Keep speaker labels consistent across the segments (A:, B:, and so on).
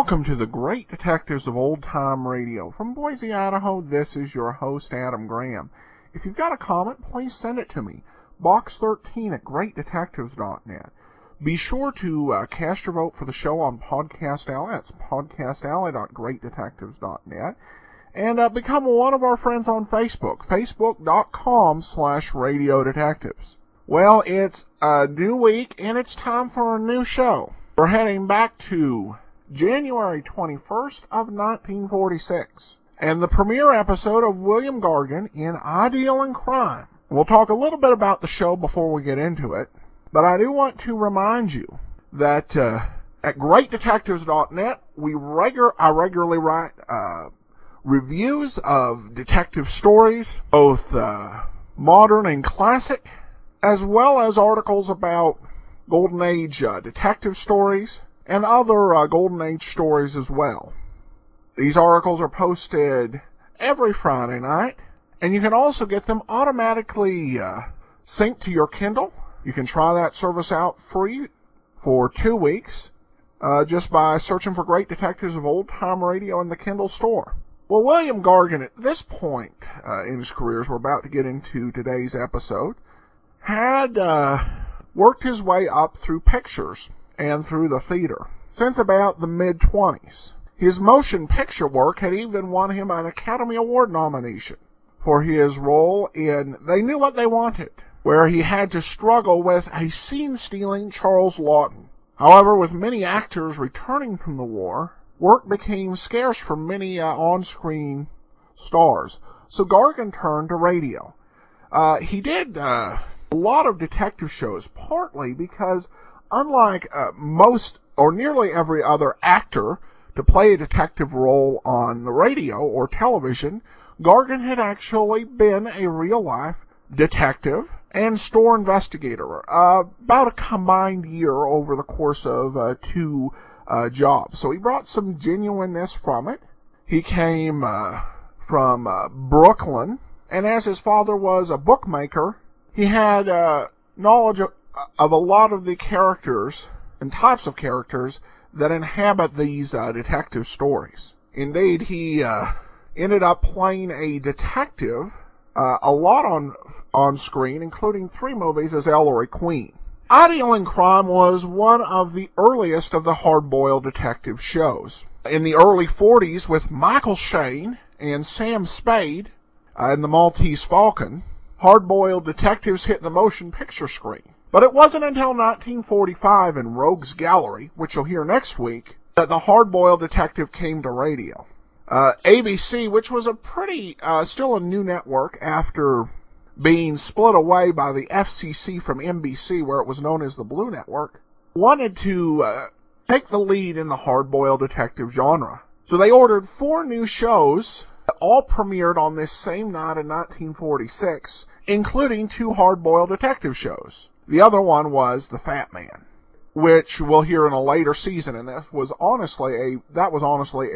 A: Welcome to the Great Detectives of Old Time Radio. From Boise, Idaho, this is your host, Adam Graham. If you've got a comment, please send it to me. Box 13 at greatdetectives.net. Be sure to cast your vote for the show on Podcast Alley. That's podcastalley.greatdetectives.net. And become one of our friends on Facebook, facebook.com/radiodetectives. Well, it's a new week, and it's time for a new show. We're heading back to January 21st of 1946, and the premiere episode of William Gargan in Ideal in Crime. We'll talk a little bit about the show before we get into it, but I do want to remind you that at greatdetectives.net, I regularly write reviews of detective stories, both modern and classic, as well as articles about Golden Age detective stories and other Golden Age stories as well. These articles are posted every Friday night, and you can also get them automatically synced to your Kindle. You can try that service out free for 2 weeks just by searching for Great Detectives of Old Time Radio in the Kindle store. Well, William Gargan, at this point in his career, as we're about to get into today's episode, had worked his way up through pictures and through the theater since about the mid-20s. His motion picture work had even won him an Academy Award nomination for his role in They Knew What They Wanted, where he had to struggle with a scene-stealing Charles Lawton. However, with many actors returning from the war, work became scarce for many on-screen stars, so Gargan turned to radio. He did a lot of detective shows, partly because, unlike most or nearly every other actor to play a detective role on the radio or television, Gargan had actually been a real-life detective and store investigator, about a combined year over the course of 2 jobs. So he brought some genuineness from it. He came from Brooklyn, and as his father was a bookmaker, he had knowledge of a lot of the characters and types of characters that inhabit these detective stories. Indeed, he ended up playing a detective a lot on screen, including 3 movies as Ellery Queen. Ideal in Crime was one of the earliest of the hard-boiled detective shows. In the early 40s, with Michael Shayne and Sam Spade in The Maltese Falcon, hard-boiled detectives hit the motion picture screen. But it wasn't until 1945 in Rogues Gallery, which you'll hear next week, that the hard-boiled detective came to radio. ABC, which was a pretty, still a new network after being split away by the FCC from NBC, where it was known as the Blue Network, wanted to take the lead in the hard-boiled detective genre. So they ordered 4 new shows that all premiered on this same night in 1946, including 2 hard-boiled detective shows. The other one was The Fat Man, which we'll hear in a later season, and that was honestly a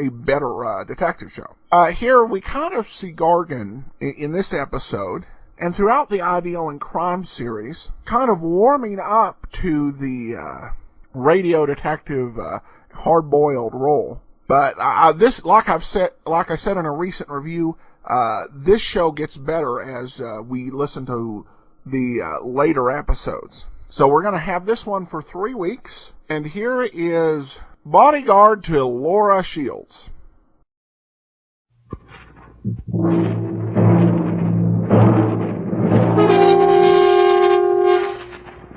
A: better detective show. Here we kind of see Gargan in this episode, and throughout the Ideal in Crime series, kind of warming up to the radio detective hard-boiled role. But this, like I said in a recent review, this show gets better as we listen to the later episodes. So we're going to have this one for 3 weeks, and here is Bodyguard to Laura Shields.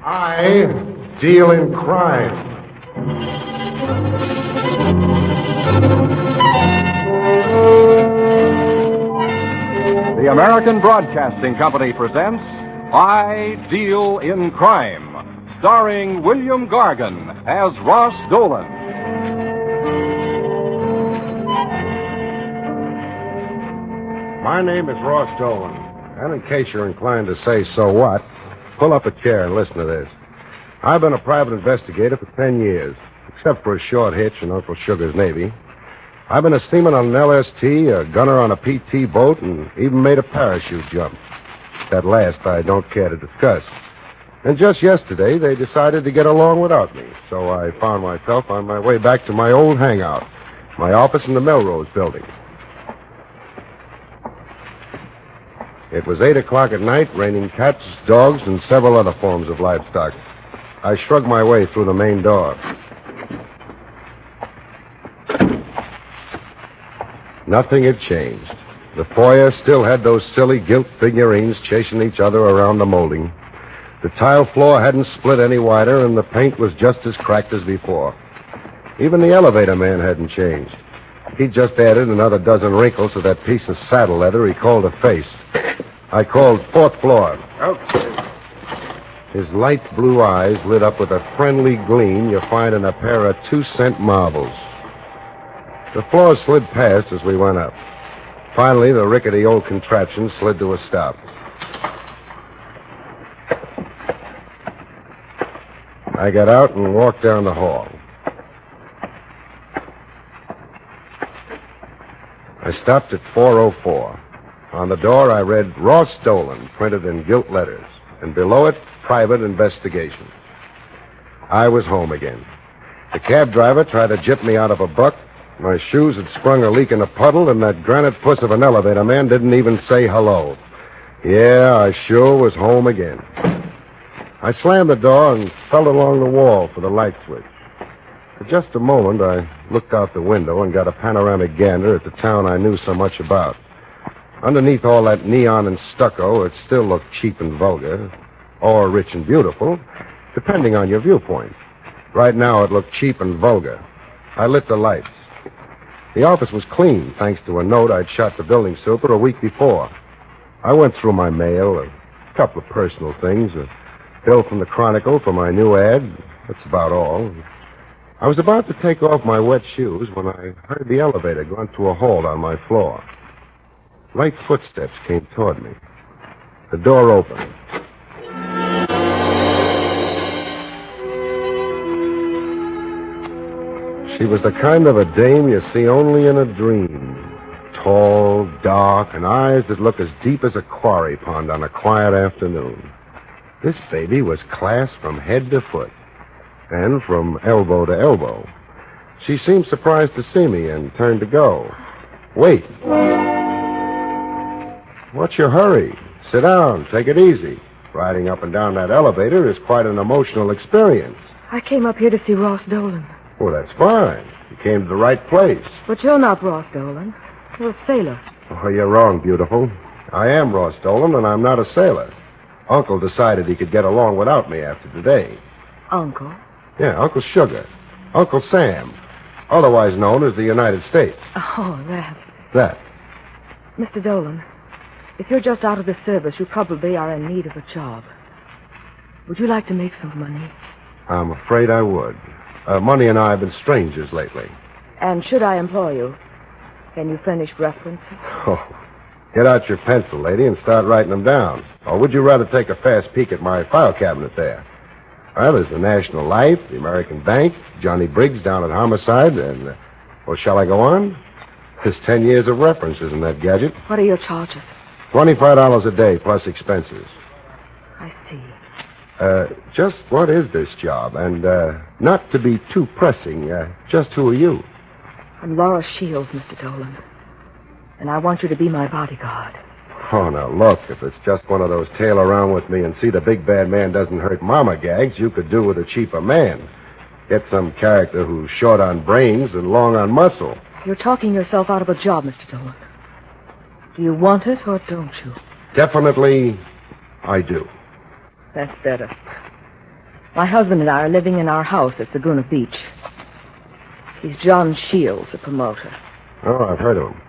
B: I deal in crime.
C: The American Broadcasting Company presents I Deal in Crime, starring William Gargan as Ross Dolan.
B: My name is Ross Dolan, and in case you're inclined to say so what, pull up a chair and listen to this. I've been a private investigator for 10 years, except for a short hitch in Uncle Sugar's Navy. I've been a seaman on an LST, a gunner on a PT boat, and even made a parachute jump. That last I don't care to discuss. And just yesterday, they decided to get along without me, so I found myself on my way back to my old hangout, My office in the Melrose building. It was 8 o'clock at night, raining cats, dogs, and several other forms of livestock. I shrugged my way through the main door. Nothing had changed. The foyer still had those silly gilt figurines chasing each other around the molding. The tile floor hadn't split any wider, and the paint was just as cracked as before. Even the elevator man hadn't changed. He just added another dozen wrinkles to that piece of saddle leather he called a face. I called 4th floor.
D: Okay.
B: His light blue eyes lit up with a friendly gleam you find in a pair of 2-cent marbles. The floor slid past as we went up. Finally, the rickety old contraption slid to a stop. I got out and walked down the hall. I stopped at 404. On the door, I read Ross Dolan, printed in gilt letters, and below it, private investigation. I was home again. The cab driver tried to gyp me out of a buck. My shoes had sprung a leak in a puddle, and that granite puss of an elevator man didn't even say hello. Yeah, I sure was home again. I slammed the door and felt along the wall for the light switch. For just a moment, I looked out the window and got a panoramic gander at the town I knew so much about. Underneath all that neon and stucco, it still looked cheap and vulgar, or rich and beautiful, depending on your viewpoint. Right now, it looked cheap and vulgar. I lit the lights. The office was clean, thanks to a note I'd shot the building super a week before. I went through my mail, a couple of personal things, a bill from the Chronicle for my new ad. That's about all. I was about to take off my wet shoes when I heard the elevator grunt to a halt on my floor. Light footsteps came toward me. The door opened. She was the kind of a dame you see only in a dream. Tall, dark, and eyes that look as deep as a quarry pond on a quiet afternoon. This baby was class from head to foot, and from elbow to elbow. She seemed surprised to see me and turned to go. Wait. What's your hurry? Sit down. Take it easy. Riding up and down that elevator is quite an emotional experience.
E: I came up here to see Ross Dolan.
B: Well, that's fine. You came to the right place.
E: But you're not Ross Dolan. You're a sailor.
B: Oh, you're wrong, beautiful. I am Ross Dolan, and I'm not a sailor. Uncle decided he could get along without me after today.
E: Uncle?
B: Yeah, Uncle Sugar. Uncle Sam. Otherwise known as the United States.
E: Oh, that.
B: That.
E: Mr. Dolan, if you're just out of the service, you probably are in need of a job. Would you like to make some money?
B: I'm afraid I would. Money and I have been strangers lately.
E: And should I employ you, can you furnish references?
B: Oh, get out your pencil, lady, and start writing them down. Or would you rather take a fast peek at my file cabinet there? Well, there's the National Life, the American Bank, Johnny Briggs down at Homicide, and... well, shall I go on? There's 10 years of references in that gadget.
E: What are your charges?
B: $25 a day plus expenses.
E: I see.
B: Just what is this job? And, not to be too pressing, just who are you?
E: I'm Laura Shields, Mr. Dolan. And I want you to be my bodyguard.
B: Oh, now, look, if it's just one of those tail around with me and see the big bad man doesn't hurt mama gags, you could do with a cheaper man. Get some character who's short on brains and long on muscle.
E: You're talking yourself out of a job, Mr. Dolan. Do you want it or don't you?
B: Definitely, I do.
E: That's better. My husband and I are living in our house at Laguna Beach. He's John Shields, a promoter.
B: Oh, I've heard of him.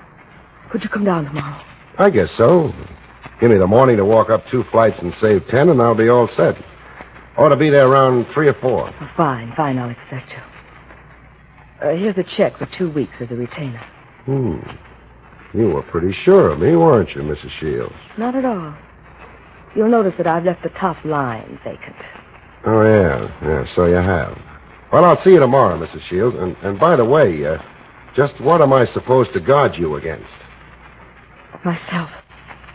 E: Could you come down tomorrow?
B: I guess so. Give me the morning to walk up 2 flights and save 10, and I'll be all set. Ought to be there around 3 or 4.
E: Oh, fine, I'll expect you. Here's a check for 2 weeks as a retainer.
B: You were pretty sure of me, weren't you, Mrs. Shields?
E: Not at all. You'll notice that I've left the top line vacant.
B: Oh, yeah, so you have. Well, I'll see you tomorrow, Mrs. Shields. And by the way, just what am I supposed to guard you against?
E: Myself.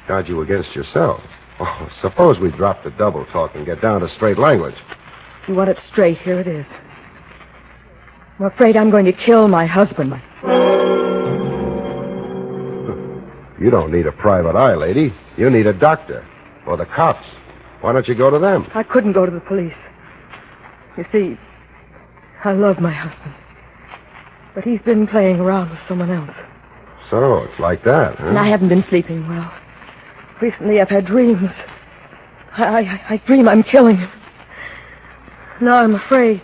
B: Guard you against yourself? Oh, suppose we drop the double talk and get down to straight language.
E: You want it straight, here it is. I'm afraid I'm going to kill my husband.
B: You don't need a private eye, lady. You need a doctor. Or the cops. Why don't you go to them?
E: I couldn't go to the police. You see, I love my husband. But he's been playing around with someone else.
B: So, it's like that, huh?
E: And I haven't been sleeping well. Recently, I've had dreams. I dream I'm killing him. Now I'm afraid.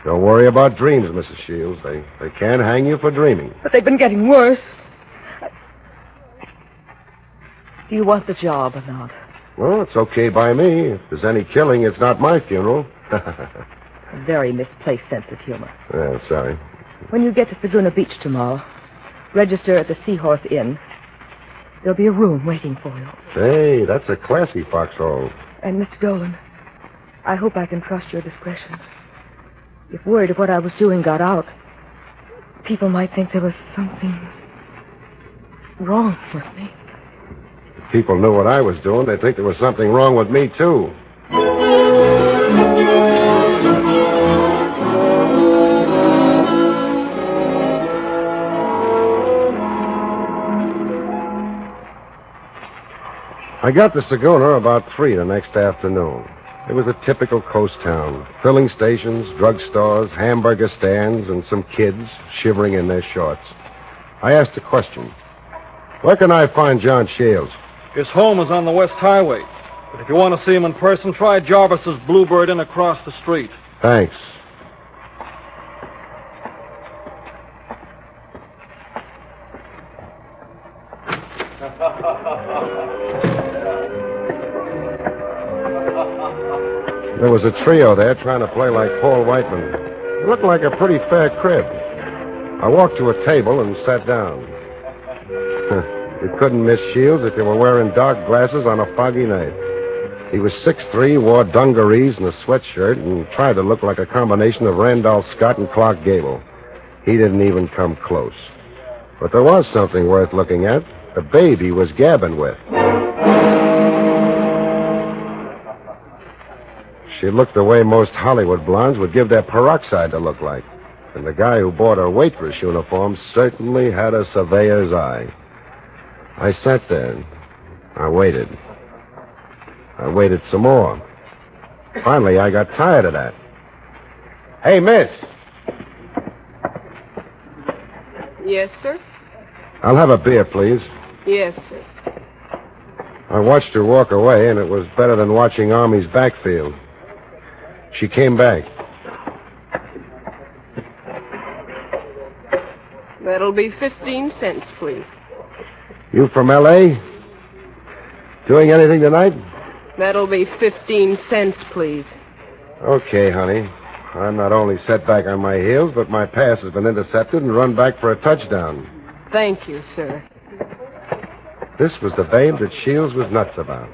B: Don't worry about dreams, Mrs. Shields. They can't hang you for dreaming.
E: But they've been getting worse. Do you want the job or not?
B: Well, it's okay by me. If there's any killing, it's not my funeral.
E: A very misplaced sense of humor.
B: Yeah, sorry.
E: When you get to Saguna Beach tomorrow, register at the Seahorse Inn. There'll be a room waiting for you.
B: Hey, that's a classy foxhole.
E: And, Mr. Dolan, I hope I can trust your discretion. If word of what I was doing got out, people might think there was something wrong with me.
B: If people knew what I was doing, they'd think there was something wrong with me, too. I got to Saguna about 3 the next afternoon. It was a typical coast town. Filling stations, drugstores, hamburger stands, and some kids shivering in their shorts. I asked a question. Where can I find John Shields?
D: His home is on the West Highway. But if you want to see him in person, try Jarvis's Bluebird Inn across the street.
B: Thanks. There was a trio there trying to play like Paul Whiteman. It looked like a pretty fair crib. I walked to a table and sat down. You couldn't miss Shields if you were wearing dark glasses on a foggy night. He was 6'3", wore dungarees and a sweatshirt, and tried to look like a combination of Randolph Scott and Clark Gable. He didn't even come close. But there was something worth looking at. The babe he was gabbing with. She looked the way most Hollywood blondes would give their peroxide to look like. And the guy who bought her waitress uniform certainly had a surveyor's eye. I sat there. I waited. I waited some more. Finally, I got tired of that. Hey, miss.
F: Yes, sir?
B: I'll have a beer, please.
F: Yes, sir.
B: I watched her walk away, and it was better than watching Army's backfield. She came back.
F: That'll be 15 cents, please.
B: You from L.A.? Doing anything tonight?
F: That'll be 15 cents, please.
B: Okay, honey. I'm not only set back on my heels, but my pass has been intercepted and run back for a touchdown.
F: Thank you, sir.
B: This was the babe that Shields was nuts about.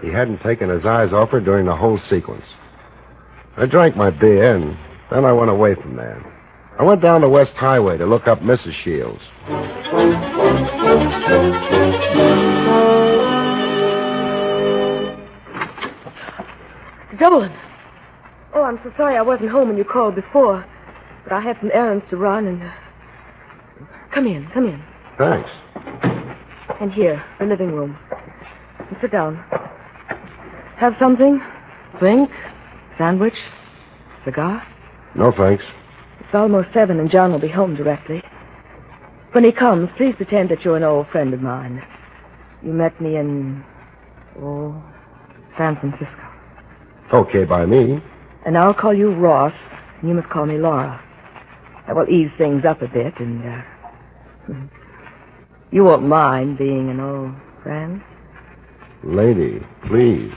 B: He hadn't taken his eyes off her during the whole sequence. I drank my beer, and then I went away from there. I went down the West Highway to look up Mrs. Shields.
E: Mr. Dolan. Oh, I'm so sorry I wasn't home when you called before. But I had some errands to run, and... Come in.
B: Thanks.
E: And here, the living room. And sit down. Have something? Drink? Sandwich? Cigar?
B: No, thanks.
E: It's almost 7, and John will be home directly. When he comes, please pretend that you're an old friend of mine. You met me in... San Francisco.
B: Okay by me.
E: And I'll call you Ross, and you must call me Laura. That will ease things up a bit, and, you won't mind being an old friend?
B: Lady, please.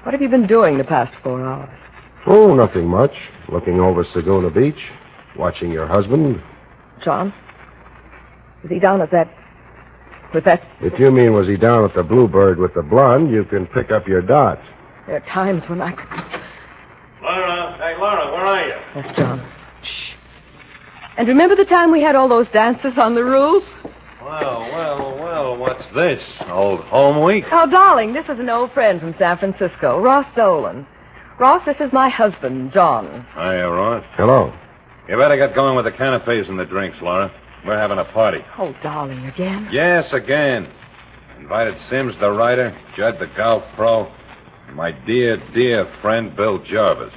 E: What have you been doing the past 4 hours?
B: Oh, nothing much. Looking over Saguna Beach, watching your husband.
E: John? Is he down at that... with that...
B: If you mean was he down at the Bluebird with the blonde, you can pick up your dots.
E: There are times when I could...
G: Laura, hey, Laura, where are you?
E: That's John. Shh. And remember the time we had all those dances on the roof?
G: Well, what's this? Old home week?
E: Oh, darling, this is an old friend from San Francisco, Ross Dolan. Ross, this is my husband, John.
G: Hiya, Ross.
B: Hello.
G: You better get going with the canapes and the drinks, Laura. We're having a party.
E: Oh, darling, again?
G: Yes, again. Invited Sims, the writer, Judd, the golf pro, and my dear, dear friend, Bill Jarvis.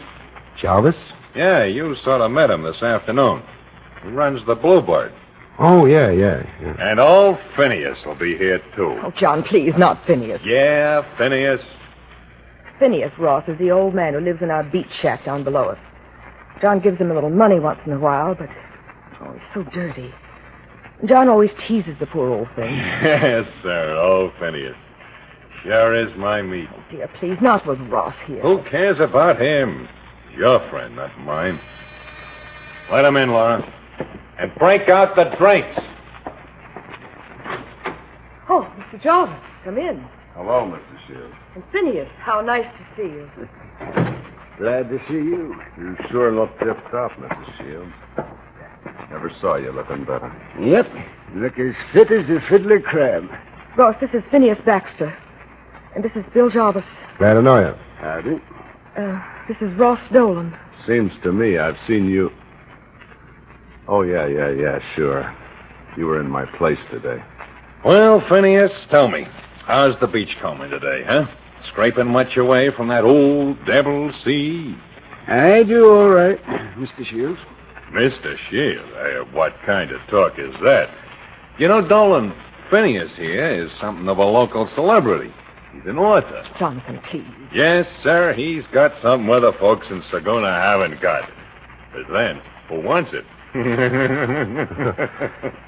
B: Jarvis?
G: Yeah, you sort of met him this afternoon. He runs the Bluebird.
B: Oh, yeah.
G: And old Phineas will be here, too.
E: Oh, John, please, not Phineas.
G: Yeah, Phineas.
E: Phineas, Ross, is the old man who lives in our beach shack down below us. John gives him a little money once in a while, but, oh, he's so dirty. John always teases the poor old thing.
G: Yes, sir, old Phineas. Sure is my meat.
E: Oh, dear, please, not with Ross here.
G: Who cares about him? Your friend, not mine. Let him in, Laura. And break out the drinks.
E: Oh, Mr. Jarvis, come in.
B: Hello, Mr. Shields.
E: And Phineas, how nice to see you.
B: Glad to see you. You sure look tipped-top, Mr. Shields. Never saw you looking better.
H: Yep. Look as fit as a fiddler crab.
E: Ross, this is Phineas Baxter. And this is Bill Jarvis.
B: Glad to know you.
H: Howdy.
E: This is Ross Dolan.
B: Seems to me I've seen you... Oh, yeah, sure. You were in my place today.
G: Well, Phineas, tell me, how's the beachcombing today, huh? Scraping much away from that old devil sea?
H: I do all right, Mr. Shields.
G: Mr. Shield, what kind of talk is that? You know, Dolan, Phineas here is something of a local celebrity. He's an author.
E: Jonathan, please.
G: Yes, sir, he's got something other folks in Saguna haven't got. But then, who wants it?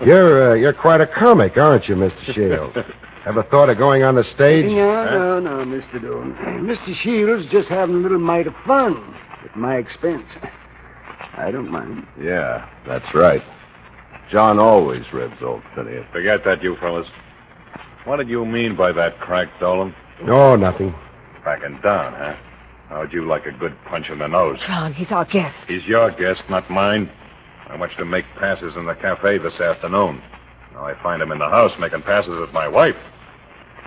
B: You're quite a comic, aren't you, Mr. Shields? Ever thought of going on the stage?
H: No, Mr. Dolan. Mr. Shields just having a little mite of fun at my expense. I don't mind.
B: Yeah, that's right. John always ribs old Phineas.
G: Forget that, you fellas. What did you mean by that crack, Dolan?
B: Oh, nothing.
G: Backing down, huh? How'd you like a good punch in the nose?
E: John, he's our guest.
G: He's your guest, not mine. I want you to make passes in the cafe this afternoon. Now I find him in the house making passes with my wife.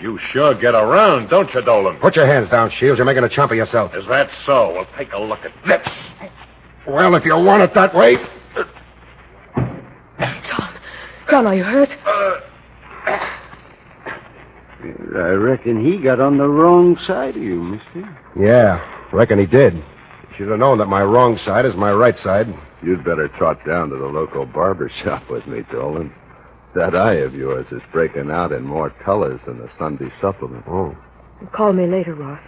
G: You sure get around, don't you, Dolan?
B: Put your hands down, Shields. You're making a chump of yourself.
G: Is that so? Well, take a look at this.
B: Well, if you want it that way.
E: John, are you hurt?
H: I reckon he got on the wrong side of you, mister.
B: Yeah, reckon he did. You should have known that my wrong side is my right side.
I: You'd better trot down to the local barber shop with me, Dolan. That eye of yours is breaking out in more colors than the Sunday supplement.
B: Oh.
E: Call me later, Ross.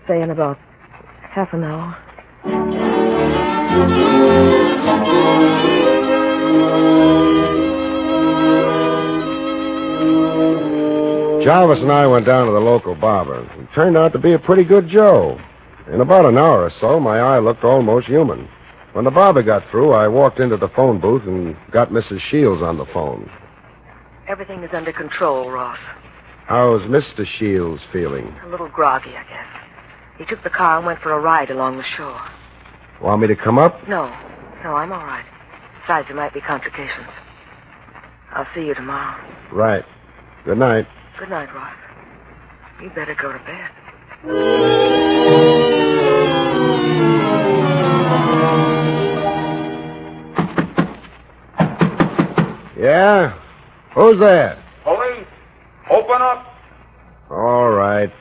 E: Say in about half an hour.
B: Jarvis and I went down to the local barber. It turned out to be a pretty good Joe. In about an hour or so, my eye looked almost human. When the barber got through, I walked into the phone booth and got Mrs. Shields on the phone.
E: Everything is under control, Ross.
B: How's Mr. Shields feeling?
E: A little groggy, I guess. He took the car and went for a ride along the shore.
B: Want me to come up?
E: No, I'm all right. Besides, there might be complications. I'll see you tomorrow.
B: Right. Good night.
E: Good night, Ross. You'd better go to bed.
B: Yeah? Who's there?
J: Police, open up.
B: All right.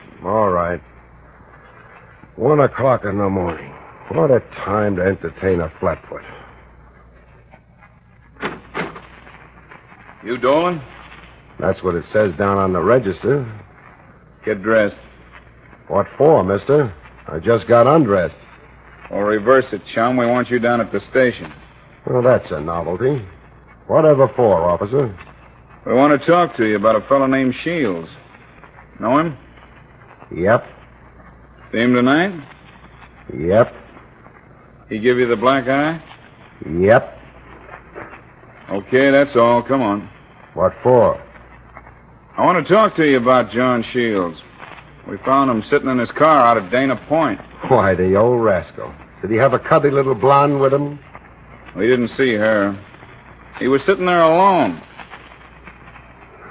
B: 1 o'clock in the morning. What a time to entertain a flatfoot.
J: You Dolan?
B: That's what it says down on the register.
J: Get dressed.
B: What for, mister? I just got undressed.
J: Or reverse it, chum. We want you down at the station.
B: Well, that's a novelty. Whatever for, officer?
J: We want to talk to you about a fellow named Shields. Know him?
B: Yep.
J: See him tonight?
B: Yep.
J: He give you the black eye?
B: Yep.
J: Okay, that's all. Come on.
B: What for?
J: I want to talk to you about John Shields. We found him sitting in his car out at Dana Point.
B: Why, the old rascal. Did he have a cubby little blonde with him?
J: We didn't see her. He was sitting there alone,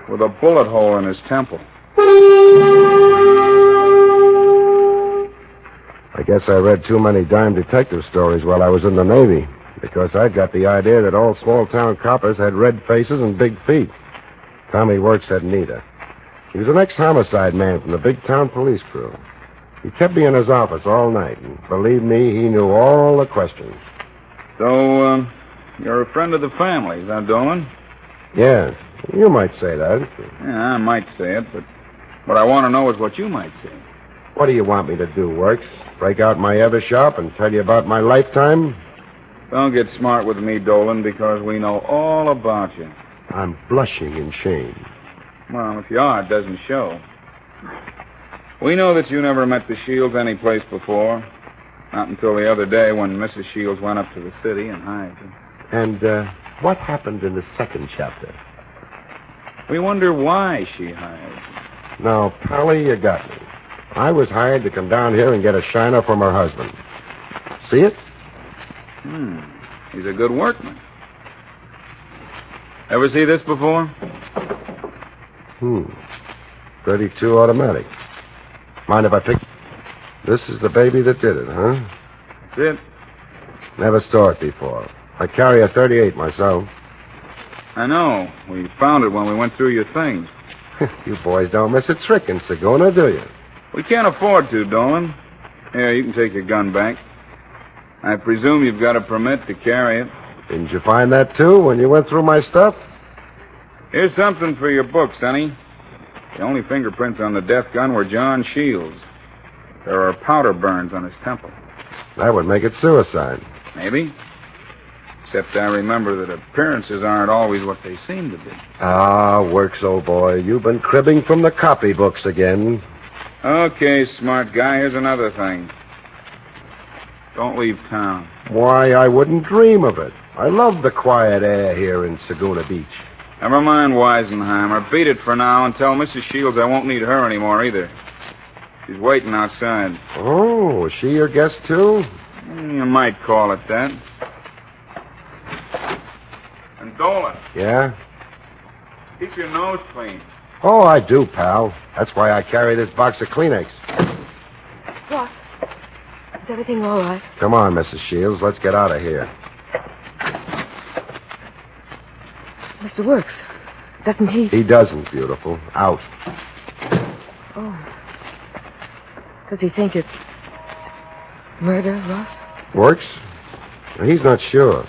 J: with a bullet hole in his temple.
B: I guess I read too many dime detective stories while I was in the Navy. Because I got the idea that all small-town coppers had red faces and big feet. Tommy Works had neither. He was an ex-homicide man from the big-town police crew. He kept me in his office all night, and believe me, he knew all the questions.
J: So, you're a friend of the family's, huh, Dolan?
B: Yeah, you might say that.
J: Yeah, I might say it, but what I want to know is what you might say.
B: What do you want me to do, Works? Break out my other shop and tell you about my lifetime?
J: Don't get smart with me, Dolan, because we know all about you.
B: I'm blushing in shame.
J: Well, if you are, it doesn't show. We know that you never met the Shields anyplace before. Not until the other day when Mrs. Shields went up to the city and hired you.
B: And, what happened in the second chapter?
J: We wonder why she hired you.
B: Now, Pally, you got me. I was hired to come down here and get a shiner from her husband. See it?
J: He's a good workman. Ever see this before?
B: 32 automatic. Mind if I pick... This is the baby that did it, huh?
J: That's it.
B: Never saw it before. I carry a 38 myself.
J: I know. We found it when we went through your things.
B: You boys don't miss a trick in Saguna, do you?
J: We can't afford to, Dolan. Here, you can take your gun back. I presume you've got a permit to carry it.
B: Didn't you find that, too, when you went through my stuff?
J: Here's something for your book, Sonny. The only fingerprints on the death gun were John Shields. There are powder burns on his temple.
B: That would make it suicide.
J: Maybe. Except I remember that appearances aren't always what they seem to be.
B: Ah, Works, old boy. You've been cribbing from the copybooks again.
J: Okay, smart guy, here's another thing. Don't leave town.
B: Why, I wouldn't dream of it. I love the quiet air here in Saguna Beach.
J: Never mind Weisenheimer. Beat it for now and tell Mrs. Shields I won't need her anymore either. She's waiting outside.
B: Oh, is she your guest, too?
J: You might call it that. And Dolan.
B: Yeah?
J: Keep your nose clean.
B: Oh, I do, pal. That's why I carry this box of Kleenex.
E: Ross, is everything all right?
B: Come on, Mrs. Shields. Let's get out of here.
E: Mr. Works, doesn't he...
B: He doesn't, beautiful. Out.
E: Oh. Does he think it's murder, Ross?
B: Works? He's not sure.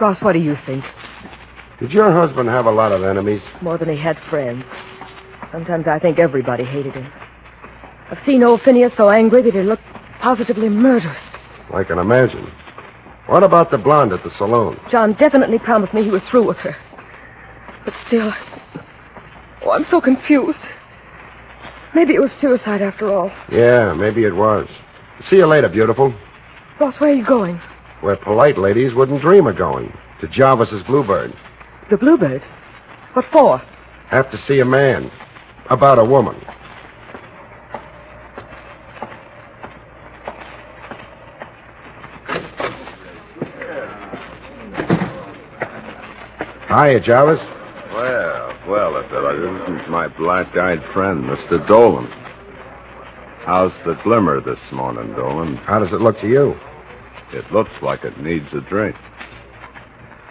E: Ross, what do you think?
B: Did your husband have a lot of enemies?
E: More than he had friends. Sometimes I think everybody hated him. I've seen old Phineas so angry that he looked positively murderous.
B: I can imagine. What about the blonde at the saloon?
E: John definitely promised me he was through with her. But still... Oh, I'm so confused. Maybe it was suicide after all.
B: Yeah, maybe it was. See you later, beautiful.
E: Ross, where are you going?
B: Where polite ladies wouldn't dream of going. To Jarvis's Bluebird.
E: The Bluebird? What for?
B: Have to see a man. About a woman. Hiya, Jarvis.
I: Well, if it isn't my black-eyed friend, Mr. Dolan. How's the glimmer this morning, Dolan?
B: How does it look to you?
I: It looks like it needs a drink.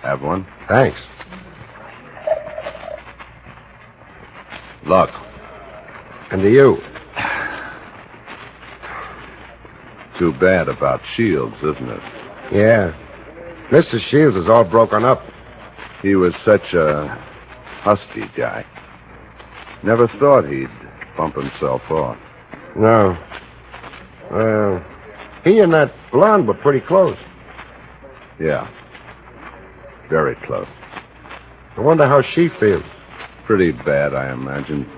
I: Have one?
B: Thanks.
I: Luck.
B: And to you.
I: Too bad about Shields, isn't it?
B: Yeah. Mr. Shields is all broken up.
I: He was such a husky guy. Never thought he'd bump himself off.
B: No. Well, he and that blonde were pretty close.
I: Yeah. Very close.
B: I wonder how she feels.
I: Pretty bad, I imagine.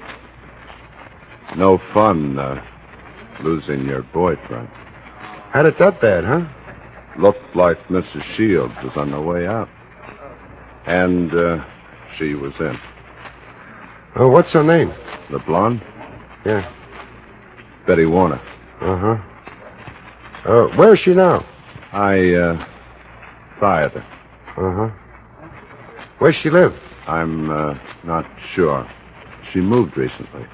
I: No fun, losing your boyfriend.
B: Had it that bad, huh?
I: Looked like Mrs. Shields was on the way out. And, she was in.
B: Oh, what's her name?
I: The blonde?
B: Yeah.
I: Betty Warner.
B: Uh-huh. Where is she now?
I: I, fired her.
B: Uh-huh. Where's she live?
I: I'm, not sure. She moved recently.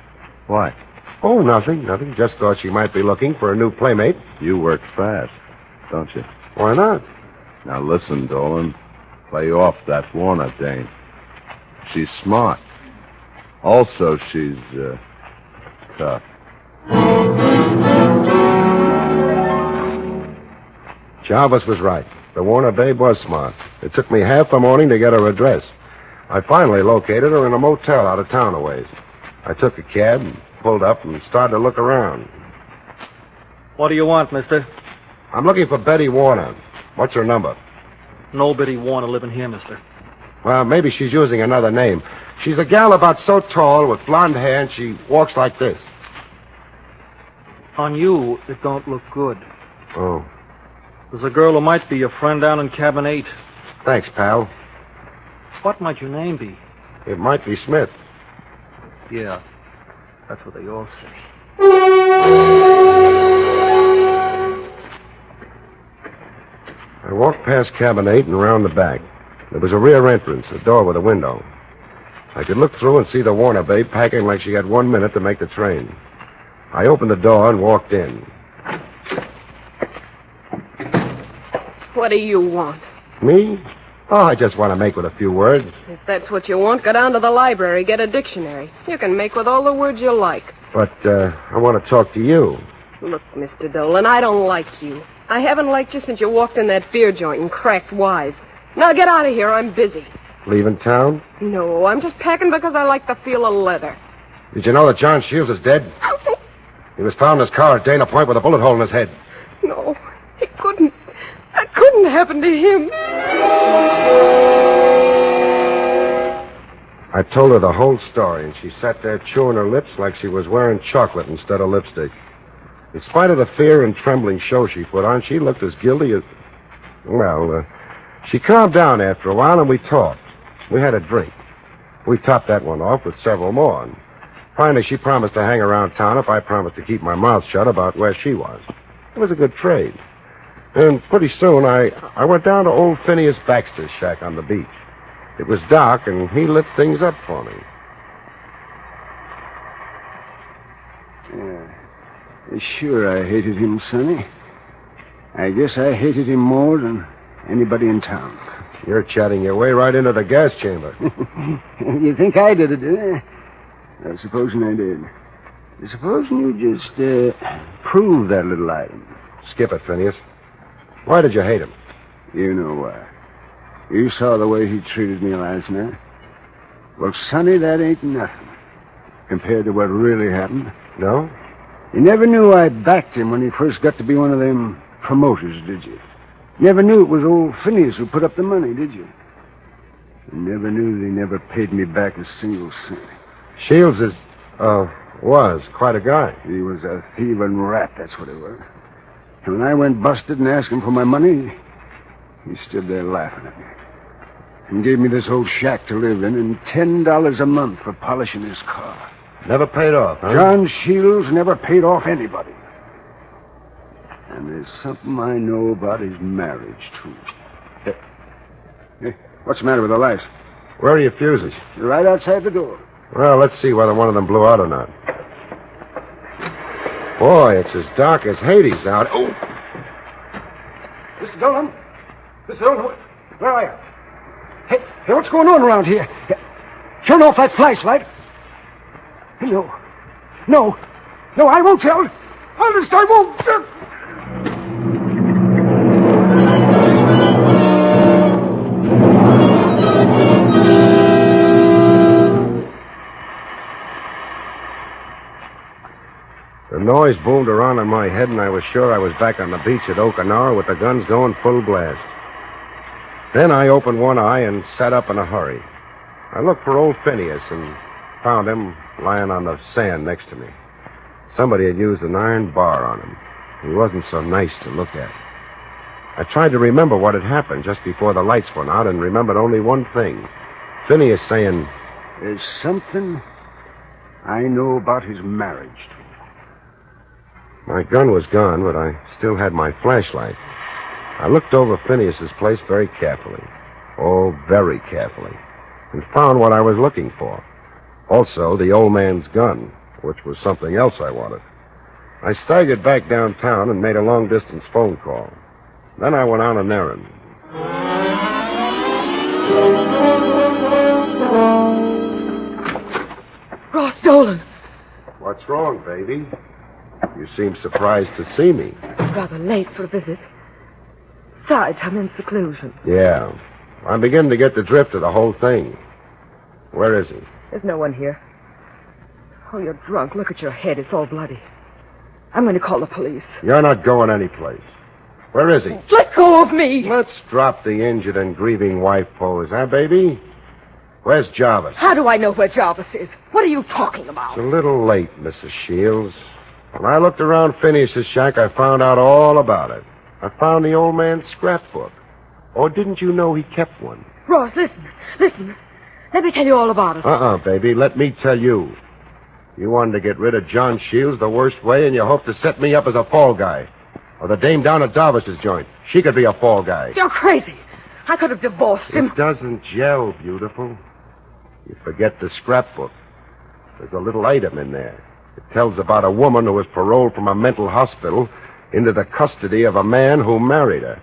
I: Why?
B: Oh, nothing. Just thought she might be looking for a new playmate.
I: You work fast, don't you?
B: Why not?
I: Now listen, Dolan. Play off that Warner dame. She's smart. Also, she's, tough.
B: Jarvis was right. The Warner babe was smart. It took me half the morning to get her address. I finally located her in a motel out of town a ways. I took a cab and pulled up and started to look around.
D: What do you want, mister?
B: I'm looking for Betty Warner. What's her number?
D: Nobody want to live in here, mister.
B: Well, maybe she's using another name. She's a gal about so tall with blonde hair, and she walks like this.
D: On you, it don't look good.
B: Oh.
D: There's a girl who might be your friend down in cabin 8.
B: Thanks, pal.
D: What might your name be?
B: It might be Smith.
D: Yeah, that's what they all say.
B: I walked past cabin 8 and around the back. There was a rear entrance, a door with a window. I could look through and see the Warner babe packing like she had 1 minute to make the train. I opened the door and walked in.
F: What do you want?
B: Me? Oh, I just want to make with a few words.
F: If that's what you want, go down to the library, get a dictionary. You can make with all the words you like.
B: But, I want to talk to you.
F: Look, Mr. Dolan, I don't like you. I haven't liked you since you walked in that beer joint and cracked wise. Now get out of here, I'm busy.
B: Leaving town?
F: No, I'm just packing because I like the feel of leather.
B: Did you know that John Shields is dead? He was found in his car at Dana Point with a bullet hole in his head.
F: No, it couldn't. That couldn't happen to him.
B: I told her the whole story, and she sat there chewing her lips like she was wearing chocolate instead of lipstick. In spite of the fear and trembling show she put on, she looked as guilty as... Well, she calmed down after a while, and we talked. We had a drink. We topped that one off with several more. And finally, she promised to hang around town if I promised to keep my mouth shut about where she was. It was a good trade. And pretty soon, I went down to old Phineas Baxter's shack on the beach. It was dark, and he lit things up for me.
H: Yeah. Sure, I hated him, Sonny. I guess I hated him more than anybody in town.
B: You're chatting your way right into the gas chamber.
H: You think I did it, eh? Well, supposing I did. Supposing you just prove that little item.
B: Skip it, Phineas. Why did you hate him?
H: You know why. You saw the way he treated me last night. Well, Sonny, that ain't nothing compared to what really happened.
B: No?
H: You never knew I backed him when he first got to be one of them promoters, did you? Never knew it was old Phineas who put up the money, did you? You never knew they never paid me back a single cent.
B: Shields was quite a guy.
H: He was a thieving rat, that's what he was. And when I went busted and asked him for my money, he stood there laughing at me. And gave me this old shack to live in and $10 a month for polishing his car.
B: Never paid off, huh?
H: John Shields never paid off anybody. And there's something I know about his marriage, too. Hey, what's the matter with the lights?
B: Where are your fuses?
H: They're right outside the door.
B: Well, let's see whether one of them blew out or not. Boy, it's as dark as Hades out. Oh!
H: Mr. Dolan? Mr. Dolan, where are you? Hey, what's going on around here? Turn off that flashlight. No, I won't tell. Honest, I won't.
B: The noise boomed around in my head, and I was sure I was back on the beach at Okinawa with the guns going full blast. Then I opened one eye and sat up in a hurry. I looked for old Phineas and found him lying on the sand next to me. Somebody had used an iron bar on him. He wasn't so nice to look at. I tried to remember what had happened just before the lights went out and remembered only one thing. Phineas saying,
H: "There's something I know about his marriage."
B: My gun was gone, but I still had my flashlight. I looked over Phineas's place very carefully. Oh, very carefully. And found what I was looking for. Also, the old man's gun, which was something else I wanted. I staggered back downtown and made a long-distance phone call. Then I went on an errand.
E: Ross Dolan.
B: What's wrong, baby? You seem surprised to see me.
E: It's rather late for a visit. Besides, I'm in seclusion.
B: Yeah. I'm beginning to get the drift of the whole thing. Where is he?
E: There's no one here. Oh, you're drunk. Look at your head. It's all bloody. I'm going to call the police.
B: You're not going anyplace. Where is he?
E: Let go of me!
B: Let's drop the injured and grieving wife pose, huh, baby? Where's Jarvis?
E: How do I know where Jarvis is? What are you talking about?
B: It's a little late, Mrs. Shields. When I looked around Phineas's shack, I found out all about it. I found the old man's scrapbook. Or didn't you know he kept one?
E: Ross, listen. Listen. Let me tell you all about it.
B: Baby. Let me tell you. You wanted to get rid of John Shields the worst way, and you hoped to set me up as a fall guy. Or the dame down at Darvish's joint. She could be a fall guy.
E: You're crazy. I could have divorced him.
B: It doesn't gel, beautiful. You forget the scrapbook. There's a little item in there. It tells about a woman who was paroled from a mental hospital into the custody of a man who married her.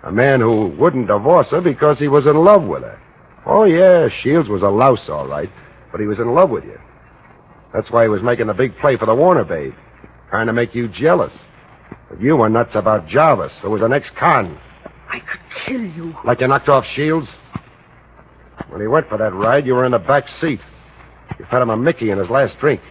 B: A man who wouldn't divorce her because he was in love with her. Oh, yeah, Shields was a louse, all right, but he was in love with you. That's why he was making a big play for the Warner babe, trying to make you jealous. But you were nuts about Jarvis, who was an ex-con.
E: I could kill you.
B: Like you knocked off Shields? When he went for that ride, you were in the back seat. You fed him a Mickey in his last drink.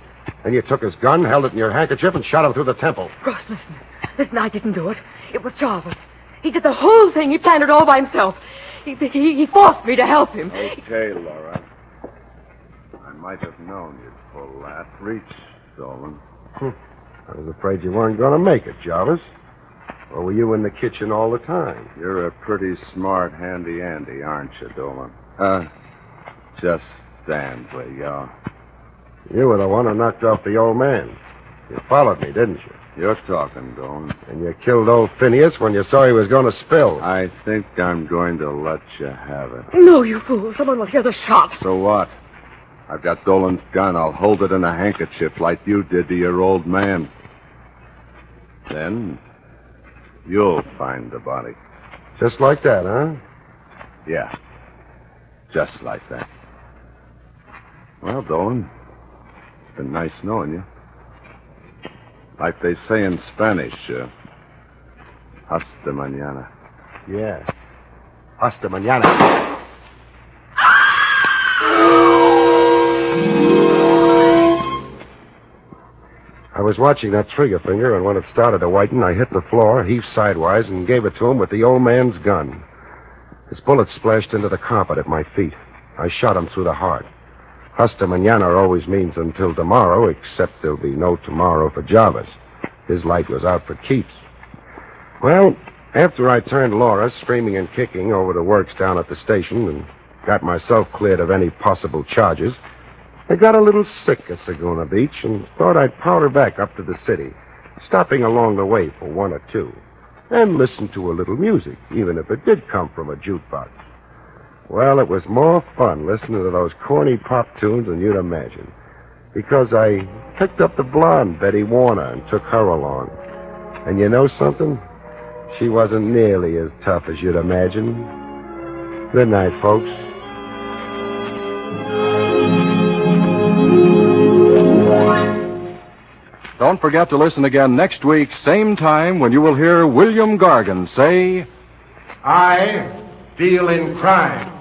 B: Then you took his gun, held it in your handkerchief, and shot him through the temple.
E: Ross, listen. Listen, I didn't do it. It was Jarvis. He did the whole thing. He planned it all by himself. He forced me to help him.
I: Okay, Laura. I might have known you'd pull that. Reach, Dolan.
B: I was afraid you weren't going to make it, Jarvis. Or were you in the kitchen all the time?
I: You're a pretty smart handy-andy, aren't you, Dolan? Just stand where you are.
B: You were the one who knocked off the old man. You followed me, didn't you?
I: You're talking, Dolan.
B: And you killed old Phineas when you saw he was going to spill.
I: I think I'm going to let you have it.
E: No, you fool. Someone will hear the shot.
I: So what? I've got Dolan's gun. I'll hold it in a handkerchief like you did to your old man. Then you'll find the body.
B: Just like that, huh?
I: Yeah. Just like that. Well, Dolan, it's been nice knowing you. Like they say in Spanish, hasta mañana.
B: Yeah. Hasta mañana. I was watching that trigger finger, and when it started to whiten, I hit the floor, heaved sidewise, and gave it to him with the old man's gun. His bullet splashed into the carpet at my feet. I shot him through the heart. Hasta mañana always means until tomorrow, except there'll be no tomorrow for Jarvis. His light was out for keeps. Well, after I turned Laura, screaming and kicking, over the works down at the station and got myself cleared of any possible charges, I got a little sick of Saguna Beach and thought I'd powder back up to the city, stopping along the way for one or two, and listen to a little music, even if it did come from a jukebox. Well, it was more fun listening to those corny pop tunes than you'd imagine, because I picked up the blonde Betty Warner and took her along. And you know something? She wasn't nearly as tough as you'd imagine. Good night, folks.
C: Don't forget to listen again next week, same time, when you will hear William Gargan say,
B: I deal in crime.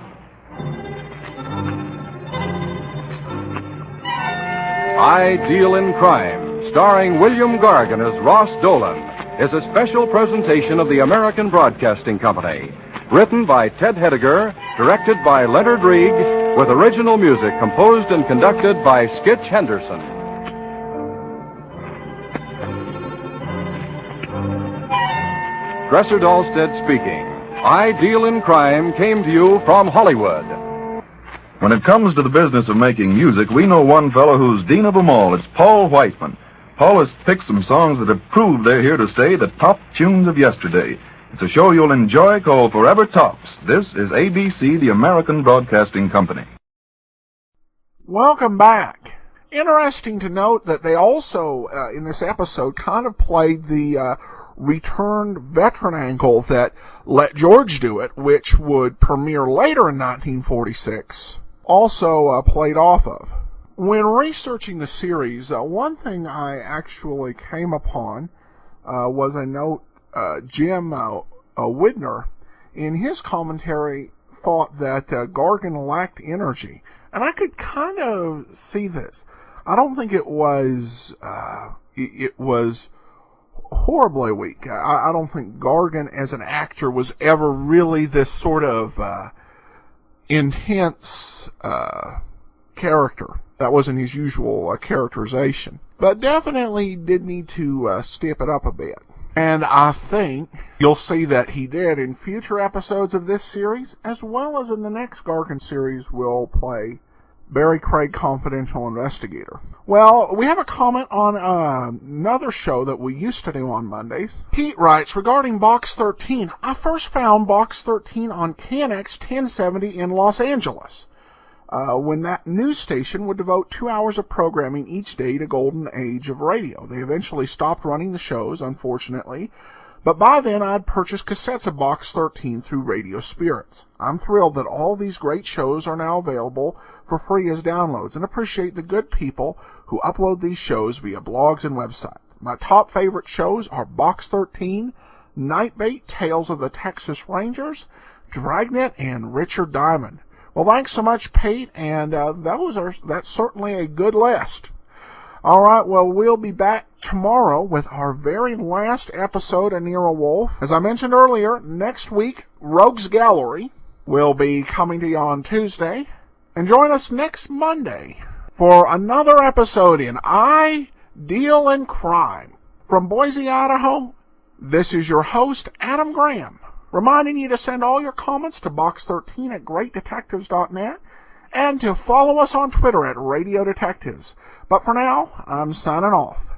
C: I Deal in Crime, starring William Gargan as Ross Dolan, is a special presentation of the American Broadcasting Company. Written by Ted Hediger, directed by Leonard Reeg, with original music composed and conducted by Skitch Henderson. Dresser Dahlstead speaking. I Deal in Crime came to you from Hollywood.
K: When it comes to the business of making music, we know one fellow who's dean of them all. It's Paul Whiteman. Paul has picked some songs that have proved they're here to stay, the top tunes of yesterday. It's a show you'll enjoy called Forever Tops. This is ABC, the American Broadcasting Company.
A: Welcome back. Interesting to note that they also, in this episode, kind of played the returned veteran angle that Let George Do It, which would premiere later in 1946, also played off of. When researching the series, one thing I actually came upon was a note Jim Widner, in his commentary, thought that Gargan lacked energy. And I could kind of see this. I don't think it was horribly weak. I don't think Gargan as an actor was ever really this sort of intense character. That wasn't his usual characterization. But definitely he did need to step it up a bit. And I think you'll see that he did in future episodes of this series, as well as in the next Gargan series we'll play Barry Craig Confidential Investigator. Well, we have a comment on another show that we used to do on Mondays. Pete writes, regarding Box 13, I first found Box 13 on CanX 1070 in Los Angeles, when that news station would devote 2 hours of programming each day to golden age of radio. They eventually stopped running the shows, unfortunately, but by then I'd purchased cassettes of Box 13 through Radio Spirits. I'm thrilled that all these great shows are now available for free as downloads, and appreciate the good people who upload these shows via blogs and websites. My top favorite shows are Box 13, Nightbait, Tales of the Texas Rangers, Dragnet, and Richard Diamond. Well, thanks so much, Pete, and that's certainly a good list. All right, well, we'll be back tomorrow with our very last episode of Nero Wolf. As I mentioned earlier, next week, Rogues Gallery will be coming to you on Tuesday. And join us next Monday for another episode in I Deal in Crime. From Boise, Idaho, this is your host, Adam Graham, reminding you to send all your comments to box13 at greatdetectives.net and to follow us on Twitter at Radio Detectives. But for now, I'm signing off.